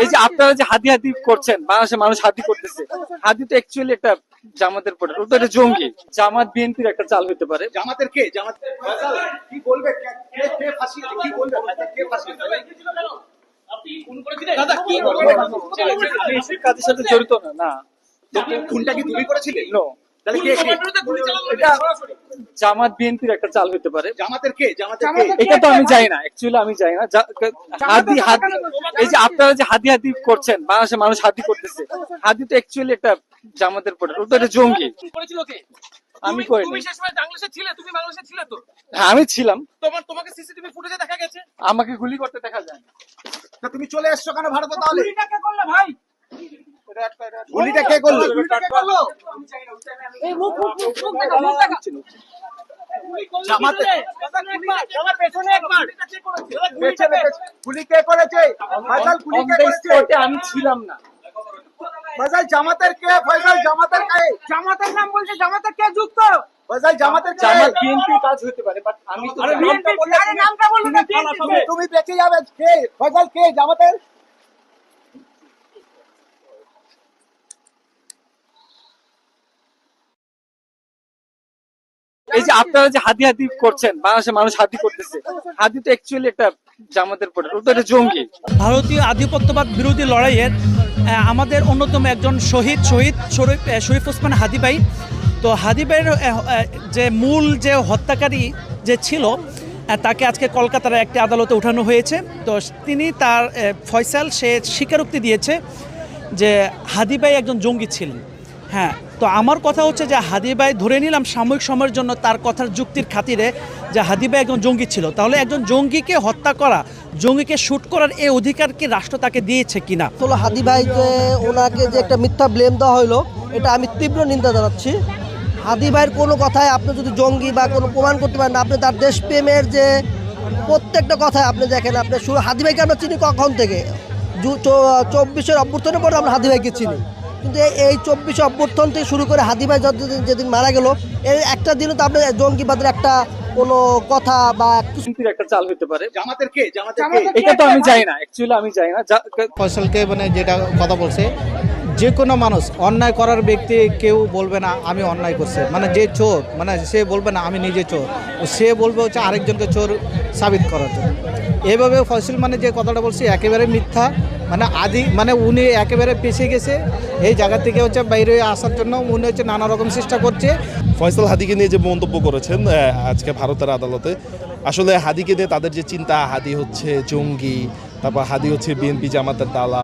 এই যে আপনারা যে হাতি হাতি করছেন, বাংলাদেশের মানুষ হাতি করতেছে, হাতি তো অ্যাকচুয়ালি একটা জামাতের প্রোডাক্ট, ওটা একটা জঙ্গি। জামাত বিএনপির একটা চাল হতে পারে। জামাতের কে? জামাত ফয়সাল কি বলবে? কে ফাঁসিয়েছে? কি বলবে? কে ফাঁসিয়েছে? দাদা কি বলবে? আমি এসব কাজের সাথে জড়িত না। না, খুনটা কি তুমি করেছিলে? নো, তাহলে কে? এটা জামাত বিএনপির একটা চাল হতে পারে। জামাতের কে? জামাতের কে? এটা তো আমি জানি না, অ্যাকচুয়ালি আমি জানি না। হাতি হাতি, এই যে আপনারা যে হাতি হাতি করছেন, বাংলাদেশের মানুষ হাতি করতেছে, হাতি তো অ্যাকচুয়ালি একটা জামাতের প্রোডাক্ট, ওটা একটা জঙ্গি। করেছিল কে? আমি করিনি। তুমি শেষ সময় বাংলাদেশে ছিলে? তুমি বাংলাদেশে ছিলে তো? হ্যাঁ, আমি ছিলাম। তোমাকে সিসিটিভি ফুটেজে দেখা গেছে। আমাকে গুলি করতে দেখা যায় না। তা তুমি চলে এসছো কেন ভারতে তাহলে? গুলিটা কে করলে ভাই? গুলিটা কে করলো? এই মুখ দেখা, মুখ দেখা। জামাতে আমার পেছনে একবার। পেছনে গুলি কে করেছে? ফয়সাল গুলি On কে the করেছে? spot এ আমি ছিলাম না। ফয়সাল জামাতের কে? ফয়সাল জামাতের কে? জামাতের নাম বলছে, জামাতের কে যুক্ত? ফয়সাল জামাতের কে? জামাত বিএনপি কাজ হতে পারে, বাট আমি তো জানি না। নামটা বললে, আরে নামটা বলবে না, তুমি বেঁচে যাবে। কে? ফয়সাল কে? জামাতের এই যে আপনারা যে হাতি হাতি করছেন, বাংলাদেশের মানুষ হাতি করতেছে, হাতি তো অ্যাকচুয়ালি একটা জামাতের প্রোডাক্ট, ওটা একটা জঙ্গি। ভারতীয় আধিপত্যবাদ বিরোধী লড়াইয়ের আমাদের অন্যতম একজন শহীদ শরীফ ওসমান হাদি ভাই। তো হাদি ভাইয়ের যে মূল যে হত্যাকারী যে ছিল, তাকে আজকে কলকাতার একটি আদালতে উঠানো হয়েছে। তো তিনি তার ফয়সাল সে স্বীকারোক্তি দিয়েছে যে হাদি ভাই একজন জঙ্গি ছিলেন। হ্যাঁ, তো আমার কথা হচ্ছে যে হাদি ভাই ধরে নিলাম সাময়িক সময়ের জন্য তার কথার যুক্তির খাতিরে যে হাদি ভাই একজন জঙ্গি ছিল, তাহলে একজন জঙ্গিকে হত্যা করা, জঙ্গিকে শ্যুট করার এই অধিকার কি রাষ্ট্র তাকে দিয়েছে কিনা? তো হাদি ভাইকে ওনাকে যে একটা মিথ্যা ব্লেম দেওয়া হলো, এটা আমি তীব্র নিন্দা জানাচ্ছি। হাদি ভাইয়ের কোনো কথায় আপনি যদি জঙ্গি বা কোনো প্রমাণ করতে পারেন, আপনি তার দেশপ্রেমের যে প্রত্যেকটা কথায় আপনি দেখেন, আপনি শুরু হাদি ভাইকে আমরা চিনি কখন থেকে? 24-এর অভ্যুত্থানের পরে আমরা হাদি ভাইকে চিনি, কিন্তু এই 24 অভ্যুত্থান থেকে শুরু করে হাদি ভাই যেদিন মারা গেল, এর একটা দিনও তো আপনার জঙ্গিবাদের একটা কোনো কথা বা বিএনপির একটা চাল হতে পারে। জামাতের কে? জামাতের কে? এটা তো আমি জানি না, অ্যাকচুয়ালি আমি জানি না। ফয়সালকে মানে যেটা কথা বলছে, যে কোনো মানুষ অন্যায় করার ব্যক্তি কেউ বলবে না আমি অন্যায় করছে, মানে যে চোর মানে সে বলবে না আমি নিজে চোর, সে বলবে হচ্ছে আরেকজনকে চোর সাবিত করার জন্য। এভাবে ফয়সাল মানে যে কথাটা বলছে একেবারে মিথ্যা, মানে মানে উনি একেবারে পেছে গেছে এই জায়গা থেকে হচ্ছে বাইরে আসার জন্য উনি হচ্ছে নানা রকম চেষ্টা করছে। ফয়সাল হাদিকে নিয়ে যে মন্তব্য করেছেন আজকে ভারতের আদালতে, আসলে হাদিকে নিয়ে তাদের যে চিন্তা, হাদি হচ্ছে জঙ্গি, তারপর হাদি হচ্ছে বিএনপি জামাতের দালাল।